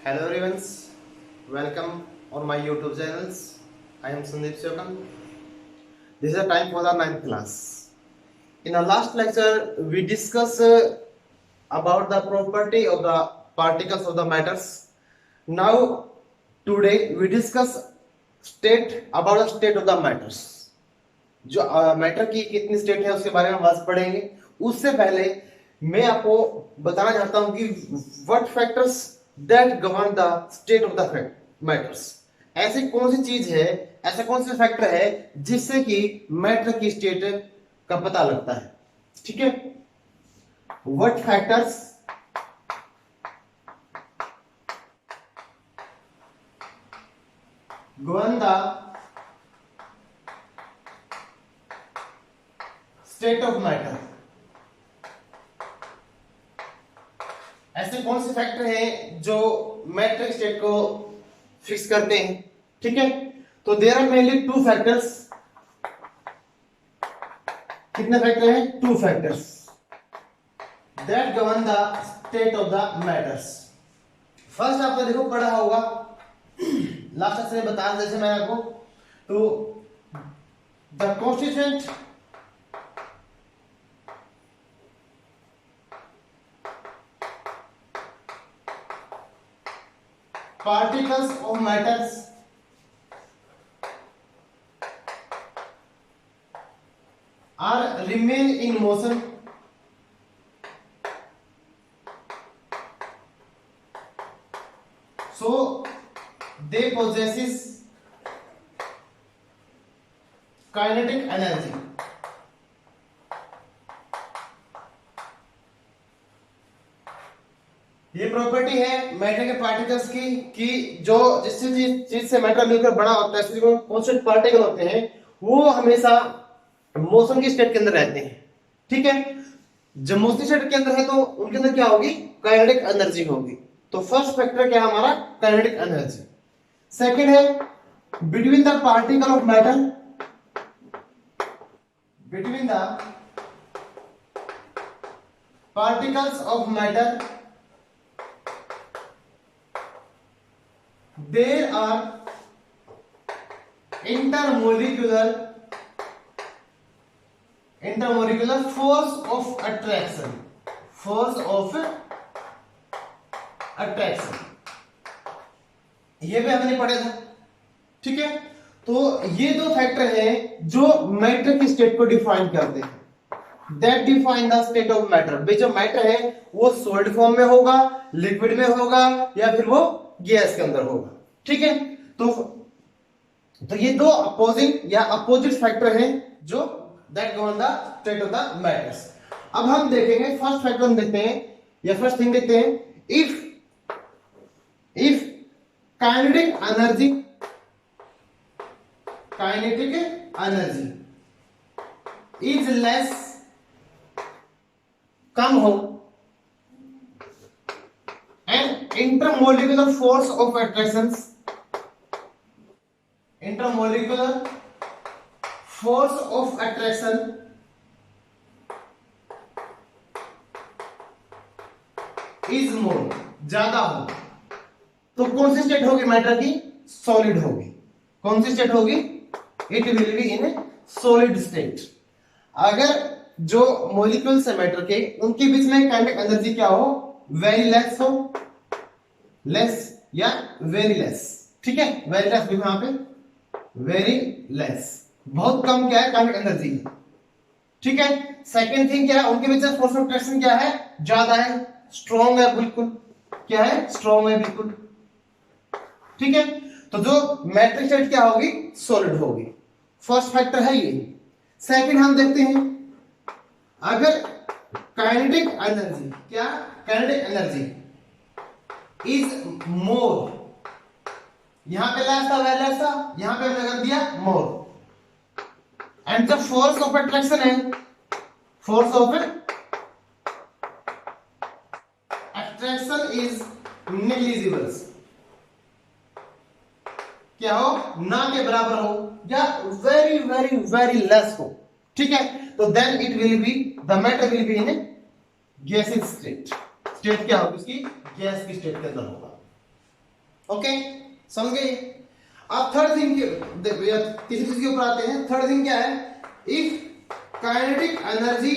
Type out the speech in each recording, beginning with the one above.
Hello everyone, welcome on my YouTube channels. I am Sandeep Syokan. This is a time for the 9th class. In our last lecture, we discussed about the property of the particles of the matters. Now, today we discuss about the state of the matters. जो matter की कितनी state है उसके बारे में बात पढ़ेंगे. उससे पहले मैं आपको बताना चाहता हूं कि what factors that govern the state of the matters. ऐसी कौन सी चीज है, ऐसा कौन सा फैक्टर है जिससे कि मैटर की स्टेट का पता लगता है. ठीक है, what factors govern the state of matter. ऐसे कौन से फैक्टर हैं जो मैटर स्टेट को फिक्स करते हैं. ठीक है, तो there are mainly two factors. कितने फैक्टर हैं? Two factors that govern the state of the matters. First आपने देखो पढ़ा होगा, लास्ट से बता जैसे मैं आपको, तो the constituent particles of matters are remain in motion so they possesses kinetic energy. ये प्रॉपर्टी है मैटर के पार्टिकल्स की कि जो जिस चीज से मैटर मिलकर बड़ा होता है, जो कांस्टेंट पार्टिकल होते हैं, वो हमेशा मोशन की स्टेट के अंदर रहते हैं. ठीक है, जब मोशन स्टेट के अंदर है तो उनके अंदर क्या होगी? काइनेटिक एनर्जी होगी. तो फर्स्ट फैक्टर क्या है हमारा? Kinetic energy. सेकंड है between the particle of matter, between the particles of matter there are intermolecular force of attraction. ये भी हमने पढ़ा था. ठीक है, तो ये दो फैक्टर हैं जो मैटर की स्टेट को डिफाइन करते हैं. That define the state of matter. भाई जो मैटर है वो सॉलिड फॉर्म में होगा, लिक्विड में होगा, या फिर वो गैस के अंदर होगा. ठीक है, तो ये दो अपोजिंग या अपोजिट फैक्टर हैं जो that govern the state of the matters. अब हम देखेंगे फर्स्ट फैक्टर, हम देखते हैं या फर्स्ट थिंग देखते हैं, if kinetic energy is less, कम हो, and intermolecular force of attraction is more, ज्यादा हो, तो कौन सी स्टेट होगी मैटर की? सॉलिड होगी. कौन सी स्टेट होगी? It will be in solid state. अगर जो मॉलिक्यूल्स है मैटर के, उनके बीच में काइनेटिक एनर्जी क्या हो? वेरी लेस हो, लेस या वेरी लेस. ठीक है, वेरी लेस भी वहां पे, वेरी लेस, बहुत कम क्या है? Kinetic energy. ठीक है, सेकंड थिंग क्या है? उनके बीच में फोर्स ऑफ अट्रैक्शन क्या है? ज्यादा है, स्ट्रॉन्ग है, बिल्कुल. क्या है? स्ट्रॉन्ग है, बिल्कुल. ठीक है, तो जो मैट्रिक्स स्टेट क्या होगी? सॉलिड होगी. फर्स्ट फैक्टर है ये. सेकंड हम देखते हैं, अगर काइनेटिक एनर्जी, क्या? काइनेटिक एनर्जी इज मोर, यहां पे लेस था, लेस था, यहां पे हमने कर दिया more, and the force of attraction है, force of attraction is negligible. क्या हो? ना के बराबर हो, या वेरी वेरी वेरी लेस हो. ठीक है, तो then it will be, the matter will be in gaseous state. State क्या होगी उसकी? गैस की स्टेट के अंदर होगा. ओके, समझ गए। अब थर्ड थिंग तीसरी चीज के ऊपर आते हैं। थर्ड थिंग क्या है, if kinetic energy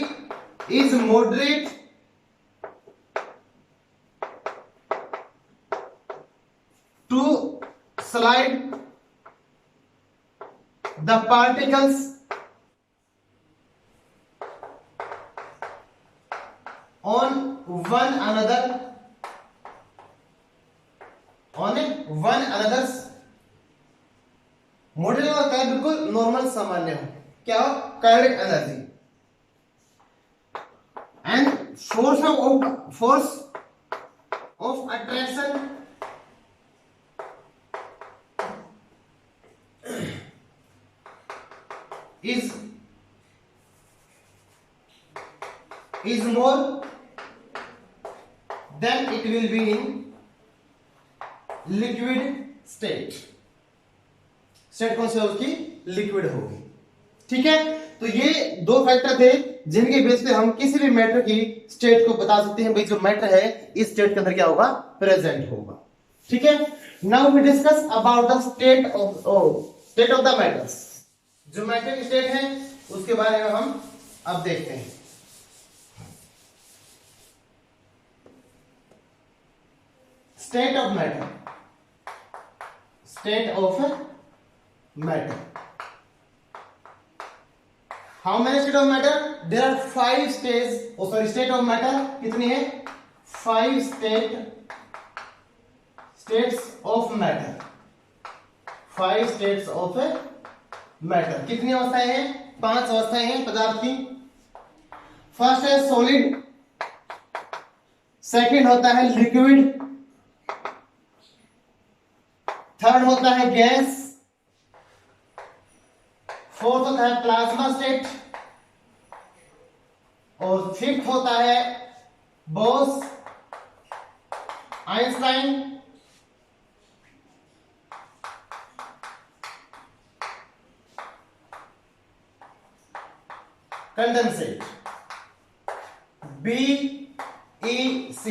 is moderate to slide the particles on one another's model होता है बिल्कुल नॉर्मल सामान्य हो, क्या हो, kinetic energy and force of attraction is more then it will be in liquid state। State कौन सी होगी, लिक्विड होगी। ठीक है, तो ये दो फैक्टर थे जिनके बेस पे हम किसी भी मैटर की स्टेट को बता सकते हैं, भाई जो मैटर है इस स्टेट के अंदर क्या होगा, प्रेजेंट होगा। ठीक है, now we discuss about the state of the matters. जो मैटर की स्टेट है उसके बारे में हम अब देखते हैं। State of matter, state of matter, how many state of matter, there are 5 states, state of matter कितनी है, 5 states of matter, 5 states of matter। कितनी अवस्थाएं हैं, 5 अवस्थाएं हैं पदार्थ की। फर्स्ट है सॉलिड, सेकंड होता है लिक्विड, थर्ड होता है गैस, फोर्थ होता है प्लाज्मा स्टेट, और फिफ्थ होता है Bose Einstein, condensate, BEC,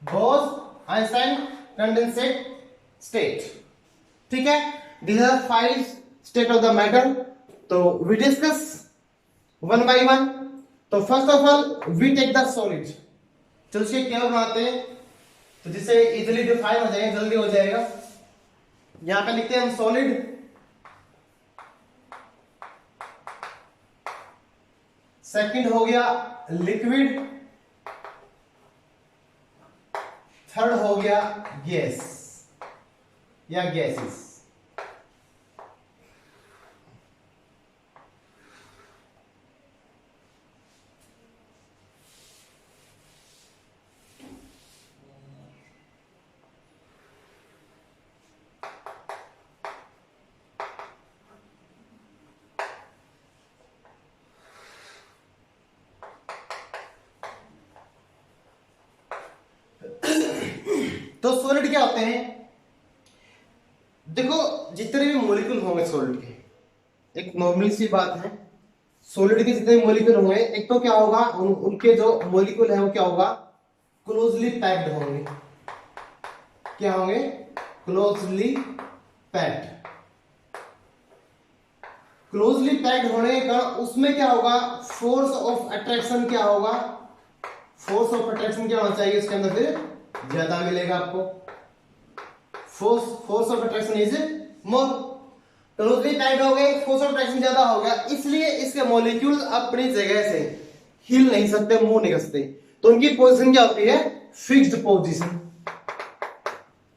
Bose Einstein condensate state. ठीक है, these are 5 state of the matter। तो we discuss one by one। तो first of all we take the solid। चलो इसके क्या बनाते हैं तो जिससे इजीली डिफाइन हो जाएगा, जल्दी हो जाएगा। यहां पे लिखते हैं हम सॉलिड, सेकंड हो गया लिक्विड, थर्ड हो गया गैस या गैसेस। तो सॉलिड क्या होते हैं, देखो जितने भी मॉलिक्यूल होंगे सॉलिड के, एक नॉर्मल सी बात है, सॉलिड के जितने मॉलिक्यूल होंगे, एक तो क्या होगा, उनके जो मॉलिक्यूल है वो क्या होगा, क्लोजली पैक्ड होंगे। क्या होंगे, क्लोजली पैक्ड। क्लोजली पैक्ड होने के कारण उसमें क्या होगा, फोर्स ऑफ अट्रैक्शन क्या होगा, फोर्स ऑफ अट्रैक्शन क्या होना चाहिए उसके अंदर, फिर ज्यादा मिलेगा आपको। Force of attraction is more. Closely packed हो गए, फोर्स ऑफ अट्रैक्शन ज्यादा हो गया, इसलिए इसके मॉलिक्यूल अपनी जगह से हिल नहीं सकते, मूव नहीं कर सकते। तो उनकी पोजीशन क्या होती है, फिक्स्ड पोजीशन।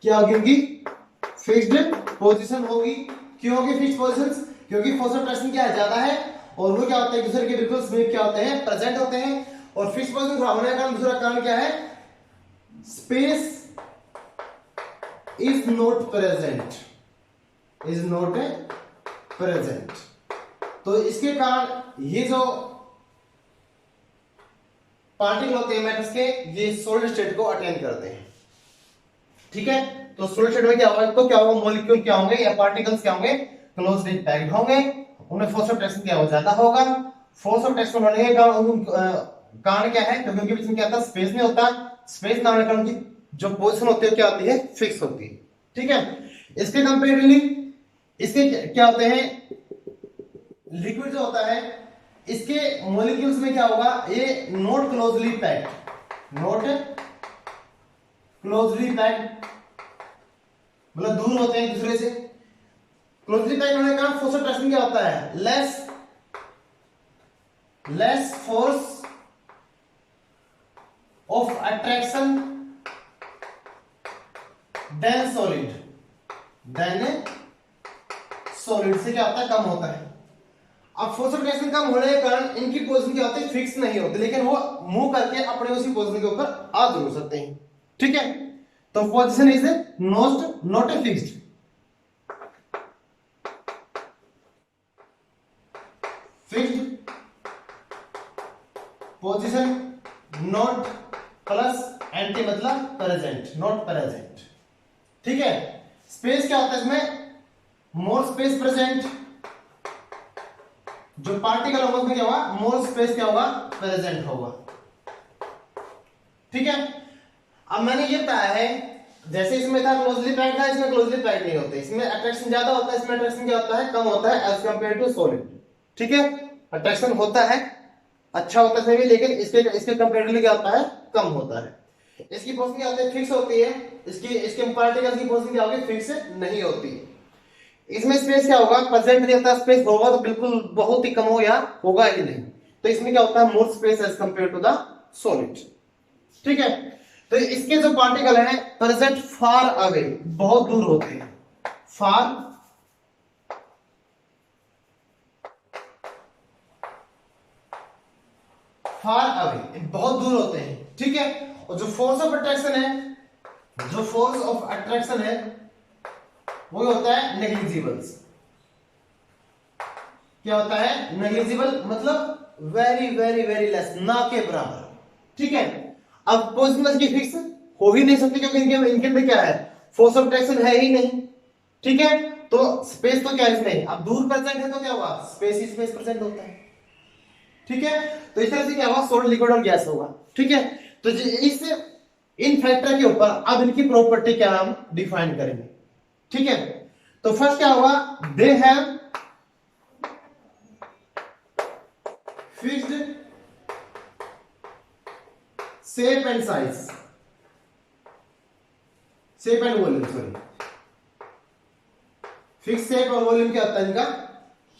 क्या होगी उनकी, फिक्स्ड पोजीशन होगी। क्यों होगी फिक्स्ड पोजीशन, क्योंकि फोर्स ऑफ अट्रैक्शन क्या है, ज्यादा है, और वो क्या होते हैं, एक दूसरे के बिल्कुल समीप क्या होते हैं, प्रेजेंट होते हैं। और फिक्स्ड पोजीशन होने का दूसरा कारण क्या है, space is not present, is not present। तो इसके कारण ये जो पार्टिकल होते हैं मैटर्स के, ये सॉलिड स्टेट को अटेन करते हैं। ठीक है, तो सॉलिड स्टेट में क्या होगा, तो क्या होगा, मॉलिक्यूल क्या होंगे या पार्टिकल्स क्या होंगे, क्लोजली पैक्ड होंगे, उन्हें फोर्स ऑफ अट्रैक्शन क्या हो, ज्यादा होगा। फोर्स ऑफ अट्रैक्शन होने के कारण क्या है, क्योंकि उनके बीच में क्या होता है, स्पेस नहीं होता। स्पेस ना होने के कारण जो पोजीशन होती है क्या होती है, फिक्स होती है। ठीक है। इसके कंपेरेटिवली इसके क्या होते हैं, लिक्विड जो होता है इसके मॉलिक्यूल्स में क्या होगा, ये not closely packed, not closely packed मतलब दूर होते हैं एक दूसरे से। क्लोजली पैक्ड होने का फोर्स ऑफ अट्रैक्शन क्या होता है, less force of attraction than solid से क्या होता है, कम होता है। अब फोर्स ऑफ अट्रैक्शन कम होने के कारण इनकी पोजीशन क्या होती है, फिक्स नहीं होती, लेकिन वो मूव करके अपने उसी पोजीशन के ऊपर आ जरूर सकते हैं। ठीक है, तो position is not a fixed, fixed position not plus anti मतलब प्रेजेंट, नॉट प्रेजेंट। ठीक है, स्पेस क्या होता है इसमें, मोर स्पेस प्रेजेंट, जो पार्टिकल होगा उसमें क्या होगा, मोर स्पेस क्या होगा, प्रेजेंट होगा। ठीक है, अब मैंने ये बताया है जैसे इसमें था क्लोजली पैक्ड था, इसमें क्लोजली पैक्ड नहीं होते, इसमें अट्रैक्शन ज्यादा होता है, इसमें अट्रैक्शन क्या होता है, कम होता है एज कंपेयर टू सॉलिड। ठीक है, अट्रैक्शन होता है, अच्छा होता है सभी, लेकिन इसके कंपेरेटिवली क्या होता है, कम होता है। इसकी पोजीशन क्या होती है, फिक्स होती है, इसके पार्टिकल्स की पोजीशन क्या होगी, फिक्स नहीं होती। इसमें स्पेस क्या होगा, प्रेजेंट नहीं होता, स्पेस होगा तो बिल्कुल बहुत ही कम हो या होगा ही नहीं। तो इसमें क्या होता है, more space as compare to the solid. ठीक है, तो इसके जो पार्टिकल हैं प्रेजेंट फार अवे, बहुत दूर होते हैं, फार अवे, बहुत दूर होते हैं। ठीक है, और जो फोर्स ऑफ अट्रैक्शन है वो होता है नेग्लिजिबल। क्या होता है, नेग्लिजिबल मतलब वेरी वेरी वेरी लेस, ना के बराबर। ठीक है, अब पोजीशन की फिक्स हो ही नहीं सकती क्योंकि इनके में क्या है, फोर्स ऑफ अट्रैक्शन है ही नहीं। ठीक है, तो स्पेस तो क्या है इसमें, अब दूर प्रेजेंट है तो क्या होगा, स्पेस ही स्पेस प्रेजेंट होता है। ठीक है, तो इस तरह से क्या होगा, सॉलिड लिक्विड और गैस होगा। ठीक है, तो इस इन फैक्टर के ऊपर अब इनकी प्रॉपर्टी क्या हम डिफाइन करेंगे। ठीक है, तो फर्स्ट क्या होगा, they have fixed shape and size, shape and volume, sorry, fix shape और वॉल्यूम क्या होता है इनका,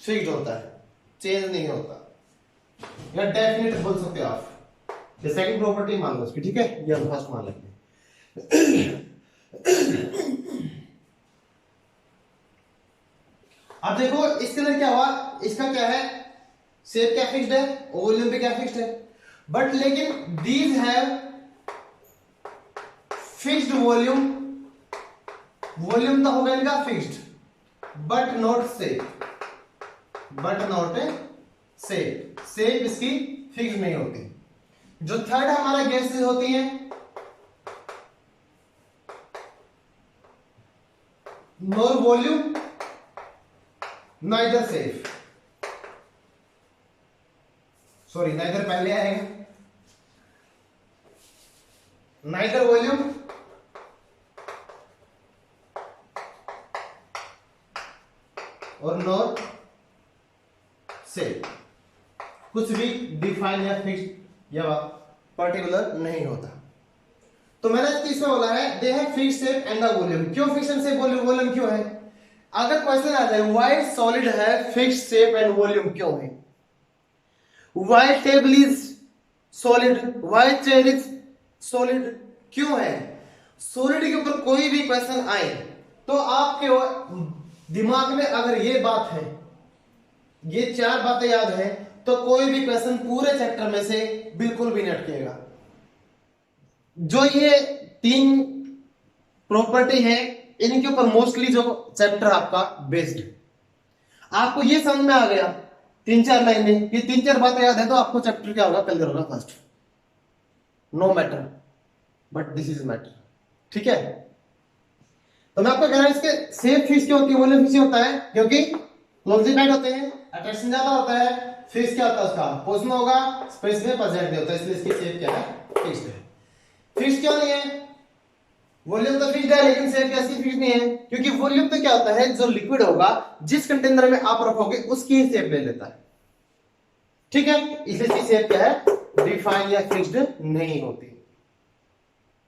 फिक्स्ड होता है, चेंज नहीं होता, या डेफिनेट बोल सकते हो आप, ये सेकंड प्रॉपर्टी मान लो उसकी। ठीक है, ये हम फर्स्ट मान लेंगे। अब देखो इसके अंदर क्या हुआ, इसका क्या है, शेप क्या फिक्स्ड है और वॉल्यूम भी क्या फिक्स्ड है, बट लेकिन these have fixed volume, volume तो होगा इनका fixed, but not shape, shape इसकी फिक्स नहीं होती। जो थर्ड हमारा गैसेस होती है, nor volume neither shape, sorry neither पहले आएगा, नाइदर वॉल्यूम और नॉर शेप, कुछ भी डिफाइन या फिक्स या पर्टिकुलर नहीं होता। तो मैंने इसमें बोला है they have fixed shape and the volume. क्यों फिक्स्ड शेप वॉल्यूम क्यों है, अगर क्वेश्चन आ जाए व्हाई सॉलिड है फिक्स्ड शेप एंड वॉल्यूम क्यों है, why table is solid, why chair is solid, क्यों है। सॉलिड के ऊपर कोई भी क्वेश्चन आए तो आपके दिमाग में अगर ये बात है, ये चार बातें याद है, तो कोई भी क्वेश्चन पूरे चैप्टर में से बिल्कुल भी नहीं अटकेगा। जो ये तीन प्रॉपर्टी है इनके ऊपर मोस्टली जो चैप्टर आपका बेस्ड है। आपको ये समझ में आ गया तीन चार लाइनें, ये तीन चार बातें याद है तो आपको चैप्टर क्या होगा, क्लियर होगा first, no matter but this is matter. ठीक है, तो मैं आपको कह रहा हूं इसके शेप फिक्स क्यों होती है, वॉल्यूम फिक्स होता है क्योंकि क्लोजली पैक्ड होते हैं, अट्रैक्शन ज्यादा होता है, फिक्स क्या होता है उसका पोजीशन होगा, स्पेस में प्रेजेंट नहीं होता, इसलिए इसकी शेप क्या है, फिक्स्ड है। फिक्स क्यों नहीं है, वॉल्यूम तो फिक्स्ड है लेकिन शेप कैसी फिक्स्ड नहीं है, क्योंकि वॉल्यूम तो क्या होता है, जो लिक्विड होगा जिस कंटेनर में आप रखोगे उसकी ही शेप ले लेता है। ठीक है, इसलिए इसकी शेप क्या है, डिफाइन या फिक्स्ड नहीं होती।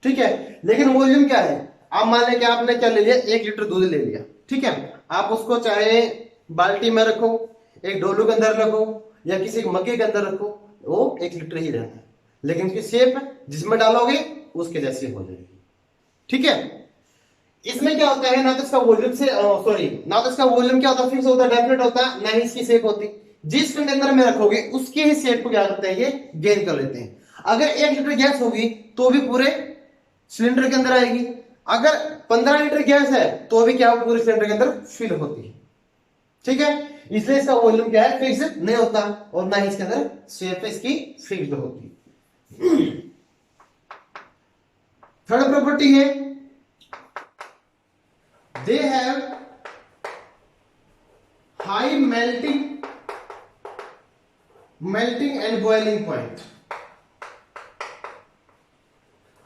ठीक है, लेकिन वॉल्यूम क्या है, आप मान लें कि आपने क्या ले लिया, 1 लीटर दूध ले लिया। ठीक है, आप उसको चाहे बाल्टी में रखो, एक डोलू के अंदर रखो, या किसी मग्गे के अंदर रखो, वो 1 लीटर ही रहना है, लेकिन उसकी शेप जिसमें डालोगे उसके जैसी हो जाएगी। ठीक है, इसमें क्या होता है, ना तो इसका वॉल्यूम से ना तो इसका वॉल्यूम क्या होता है, फिक्स होता है, डेफिनेट होता है, ना ही इसकी शेप होती। जिस कंटेनर में रखोगे उसकी ही शेप को क्या करते हैं, ये गेन कर लेते हैं। अगर 1 लीटर गैस होगी तो भी पूरे सिलेंडर के अंदर आएगी, अगर 15 लीटर गैस है तो भी क्या पूरे सिलेंडर के अंदर फिल होती है। ठीक है, इसलिए इसका वॉल्यूम क्या है, फिक्स नहीं होता, और ना ही इसके अंदर शेप इसकी फिक्स्ड होती। थर्ड प्रॉपर्टी है, they have high melting and boiling point.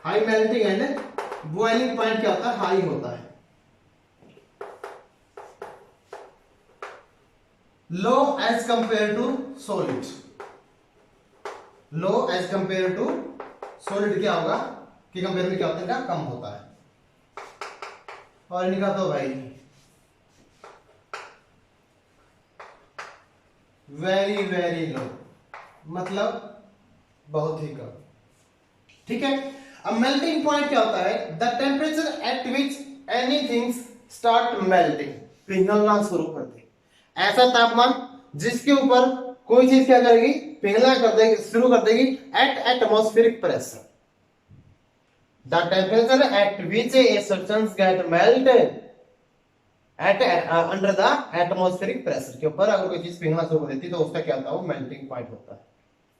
High melting and boiling point क्या होता है, हाई होता है। Low as compare to solid, low as compare to solid क्या होगा कि कंपेयर में क्या होता है, क्या कम होता है। और इनका तो भाई वेरी वेरी लो, मतलब बहुत ही कम। ठीक है, अब मेल्टिंग पॉइंट क्या होता है, the temperature at which anything start melting, पिघलना शुरू कर दे, ऐसा तापमान जिसके ऊपर कोई चीज क्या करेगी, पिघलना कर देगी, शुरू कर देगी, at atmospheric pressure. The temperature at which a substance get melted at under the atmospheric pressure के ऊपर अगर कोई चीज पिघलना शुरू कर देती है तो उसका क्या होता है, वो मेल्टिंग पॉइंट होता है।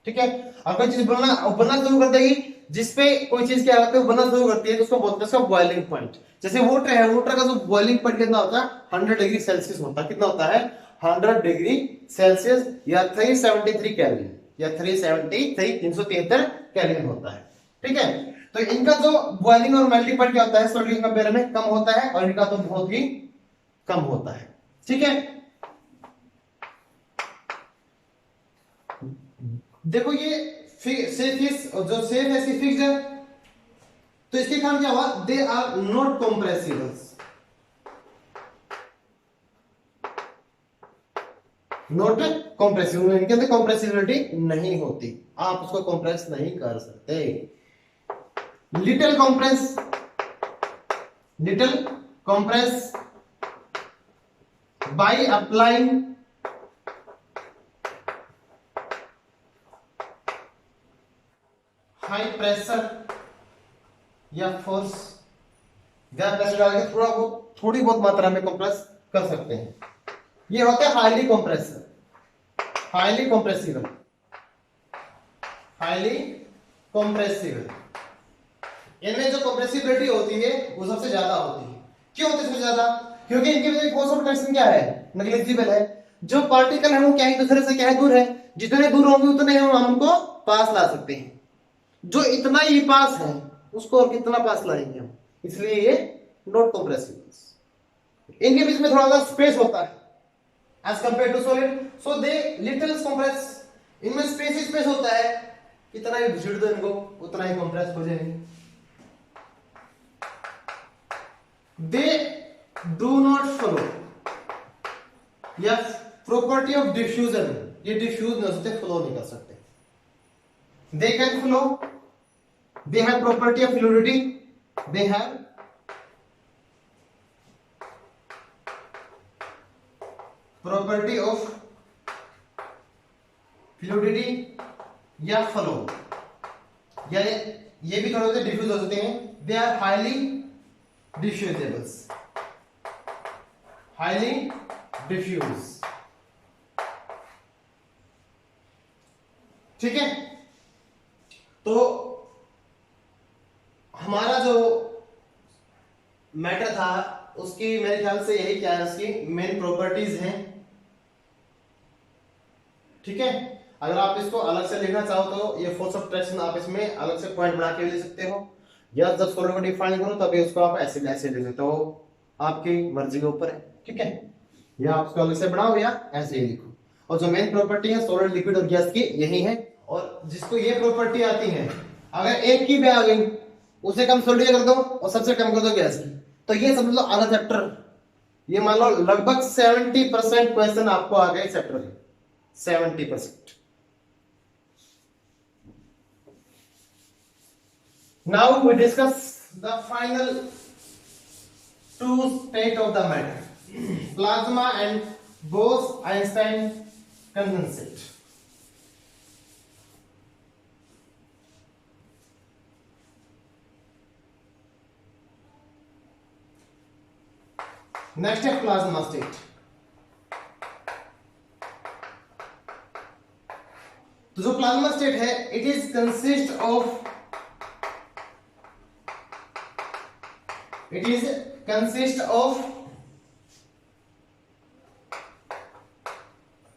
ठीक है, अगर कोई चीज उबलना शुरू कर देगी, जिसपे कोई चीज क्या होता है, उबलना शुरू करती है, तो उसको बोलते हैं उसका बॉइलिंग पॉइंट। जैसे वाटर है, वाटर का जो बॉइलिंग पॉइंट कितना होता है, 100 डिग्री सेल्सियस होता है। कितना होता है, 100 डिग्री सेल्सियस या 373 केल्विन, या 373 केल्विन होता है। ठीक है, तो इनका जो बॉइलिंग और मेल्टिंग पॉइंट क्या होता है, सॉलिड के कंपेयर में कम होता है, और इनका तो बहुत ही कम होता है। ठीक है, देखो ये जो सेफ है, इसकी फिक्स्ड है, तो इसके कारण क्या हुआ, they are not compressibles, not compressible, इनके अंदर कॉम्प्रेसिबिलिटी नहीं होती, आप उसको कॉम्प्रेस नहीं कर सकते। Little compress by applying high pressure या फोर्स, ज्यादा प्रेशर डाल के थोड़ी बहुत मात्रा में कंप्रेस कर सकते हैं। ये होता है हाईली कंप्रेसिबल। इनमें जो कंप्रेसिबिलिटी होती है वो सबसे ज्यादा होती है। क्यों होती है सबसे ज्यादा, क्योंकि इनके वजह फोर्स ऑफ अट्रैक्शन क्या है, नेग्लिजिबल है। जो पार्टिकल है वो क्या है, दूसरे से क्या है, दूर है, जितने दूर होंगे उतने हम उनको पास ला सकते हैं। जो इतना ही पास है उसको और कितना पास लाएंगे हम, इसलिए ये नॉट कंप्रेसिबल। इनके बीच में थोड़ा सा स्पेस होता है as compare to solid, so they little compress. इनमें स्पेस होता है, कितना ही घिसड़ दो इनको उतना ही कंप्रेस हो जाएंगे। दे डू नॉट फ्लो, या प्रॉपर्टी ऑफ डिफ्यूजन, ये डिफ्यूज नहीं हो सकते, फ्लो नहीं कर सकते। They can flow, they have property of fluidity, they have property of fluidity या फ्लो, या ये भी थोड़े से डिफ्यूज हो सकते हैं। They are highly diffusables, highly diffuse. ठीक है, तो हमारा जो मैटर था उसकी मेरे ख्याल से यही क्या है, उसकी मेन प्रॉपर्टीज हैं। ठीक है, अगर आप इसको अलग से लिखना चाहो तो ये फोर्स ऑफ अट्रैक्शन आप इसमें अलग से पॉइंट बना के ले सकते हो। या जब सॉलिड को डिफाइन करो तभी उसको आप ऐसे ऐसे लिख सकते हो, आपकी मर्जी के ऊपर है, ठीक है। या आप उसको अलग से बनाओ या ऐसे ही लिखो। और जो मेन प्रॉपर्टी है सॉलिड, लिक्विड और गैस की यही है। और जिसको ये प्रॉपर्टी आती है, अगर एक की भी आ गई उसे कम सॉलिड कर दो और सबसे कम कर दो गैस की, तो ये समझ लो आधा चैप्टर, ये मान लो लगभग 70% क्वेश्चन आपको आ गए चैप्टर में, 70%। Now we discuss the final two state of the matter, plasma and Bose-Einstein condensate. Next है plasma state. तो जो plasma state है, it is consist of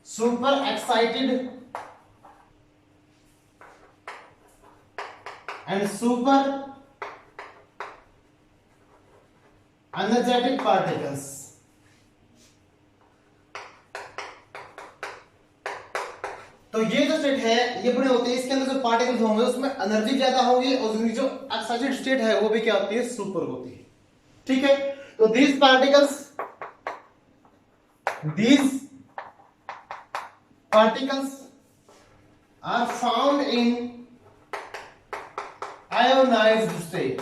super excited and super energetic particles. तो ये जो स्टेट है ये बड़े होते हैं, इसके अंदर जो पार्टिकल्स होंगे उसमें एनर्जी ज्यादा होगी और जो एक्साइटेड स्टेट है वो भी क्या होती है, सुपर होती है, ठीक है। तो these particles are found in ionized state.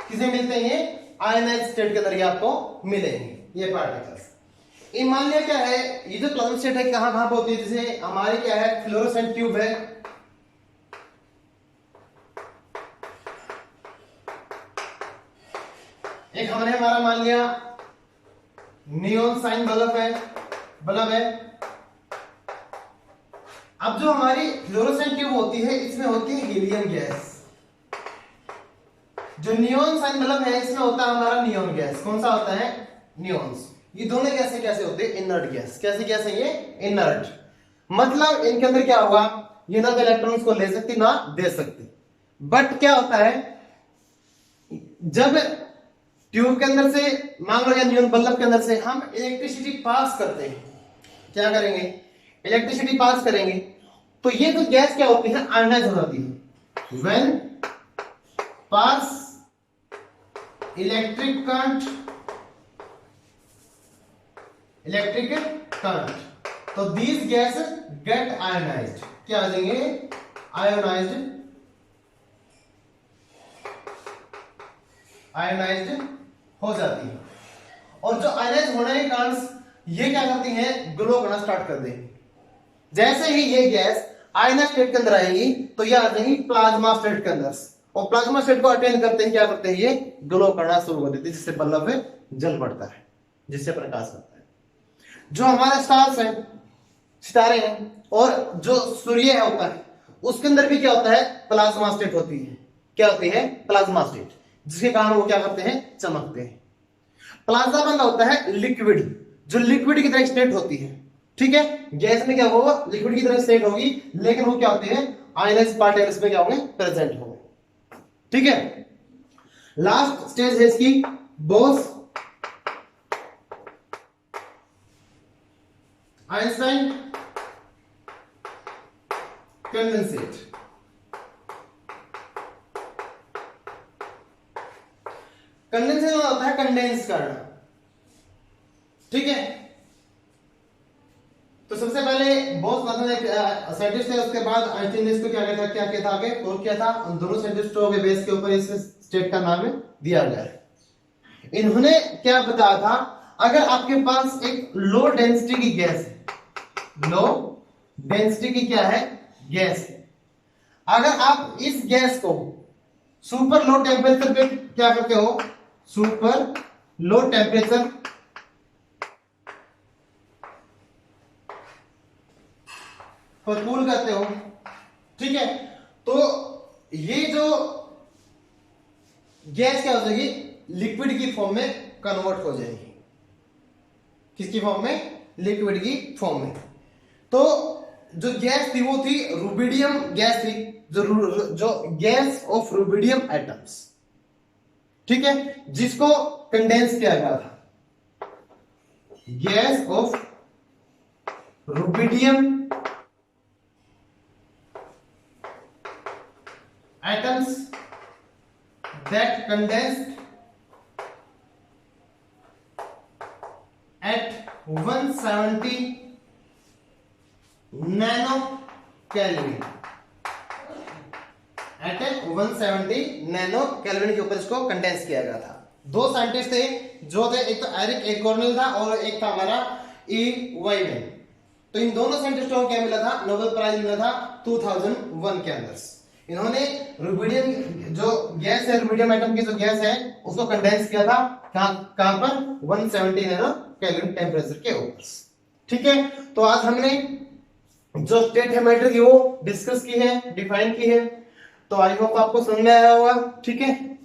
किसे मिलते हैं ये, आयनाइज्ड स्टेट के अंदर ये आपको मिलेंगे ये पार्टिकल्स। ये मान लिया क्या है, ये जो प्लाज्मा स्टेट है कहां कहां पे होती है, जैसे हमारी क्या है फ्लोरोसेंट ट्यूब है, एक हमने हमारा मान लिया नियॉन साइन बल्ब है। अब जो हमारी फ्लोरोसेंट ट्यूब होती है इसमें होती है हीलियम गैस। जो नियॉन साइन बल्ब है इसमें होता है हमारा नियॉन गैस। कौन सा होता है, नियॉन्स। ये दोनों गैसें कैसे होते हैं, इनर्ट गैस। कैसे गैस है ये, इनर्ट। मतलब इनके अंदर क्या होगा, ये ना तो इलेक्ट्रॉन्स को ले सकती ना दे सकती। बट क्या होता है, जब ट्यूब के अंदर से मान लो या नियॉन बल्ब के अंदर से हम इलेक्ट्रिसिटी पास करते हैं, क्या करेंगे, इलेक्ट्रिसिटी पास करेंगे, तो ये तो गैस क्या होती है, आयनाइज हो जाती है। व्हेन पास इलेक्ट्रिक करंट तो दीज गैस गेट आयनाइज्ड। क्या आ जाएंगे, आयनाइज्ड हो जाती है। और जो आयनाइज होने के कारण ये क्या करती हैं, ग्लो करना स्टार्ट कर देंगी। जैसे ही ये गैस आयनाइज स्टेट के अंदर आएगी तो ये आ जाएंगी प्लाज्मा स्टेट के अंदर, और प्लाज्मा स्टेट को अटेन करते हैं, क्या करते हैं, ये ग्लो करना शुरू कर देती है, जिससे बल्ब जल पड़ता है, जिससे प्रकाश आता है। जो हमारे स्टार्स हैं, सितारे हैं, और जो सूर्य होता है उसके अंदर भी क्या होता है, प्लाज्मा स्टेट होती है। क्या होती है, प्लाज्मा स्टेट, जिसके कारण वो क्या करते हैं, चमकते हैं। प्लाज्मा बना होता है लिक्विड, जो लिक्विड की तरह स्टेट होती है, ठीक है। गैस में क्या होगा, लिक्विड की तरह स्टेट होगी, लेकिन वो क्या होते हैं, आयनाइज्ड पार्टिकल्स में क्या होंगे, प्रेजेंट होंगे, ठीक है। लास्ट स्टेज है इसकी बोस आइंस्टाइन कंडेंसेट। कंडेंसेशन होता है कंडेंस करना, ठीक है। तो सबसे पहले बोस साइंटिस्ट है, उसके बाद आइंस्टाइन ने इसको क्या किया था आगे प्रूव किया था। उन दोनों साइंटिस्टों के बेस के ऊपर इस स्टेट का नाम दिया गया है। इन्होंने क्या बताया था, अगर आपके पास एक लो डेंसिटी की गैस है, लो डेंसिटी की क्या है, गैस है, अगर आप इस गैस को सुपर लो टेम्परेचर पे क्या करते हो, सुपर लो टेम्परेचर पर कूल करते हो, ठीक है, तो ये जो गैस क्या हो जाएगी, लिक्विड की फॉर्म में कन्वर्ट हो जाएगी। किसकी फॉर्म में, लिक्विड की फॉर्म में। तो जो गैस थी वो थी रुबिडियम गैस थी, जो गैस ऑफ रुबिडियम एटम्स, ठीक है, जिसको कंडेंस किया गया था, gas off rubidium atoms that condensed at 170 nano Kelvin, at 170 nano kelvin के ऊपर इसको कंडेंस किया गया था। दो साइंटिस्ट थे जो थे, एक तो एरिक एकॉर्नेल था और एक था हमारा ई वाइवेन। तो इन दोनों साइंटिस्टों को क्या मिला था, नोबेल प्राइज मिला था 2001 के अंदर। इन्होंने रुबिडियम जो गैस है, रुबिडियम एटम की जो गैस है उसको कंडेंस किया था कहां पर, 170 नैनो केल्विन टेम्परेचर के ऊपर, ठीक है। तो आज हमने जो स्टेट है मैटर की वो डिस्कस की है, डिफाइन की है। तो आई होप आपको समझ में आया होगा, ठीक है।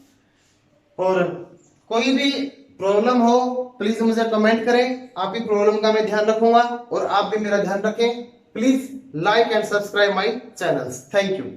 और कोई भी प्रॉब्लम हो प्लीज मुझे कमेंट करें, आपकी प्रॉब्लम का मैं ध्यान रखूंगा और आप भी मेरा ध्यान रखें। Please like and subscribe my channels. Thank you.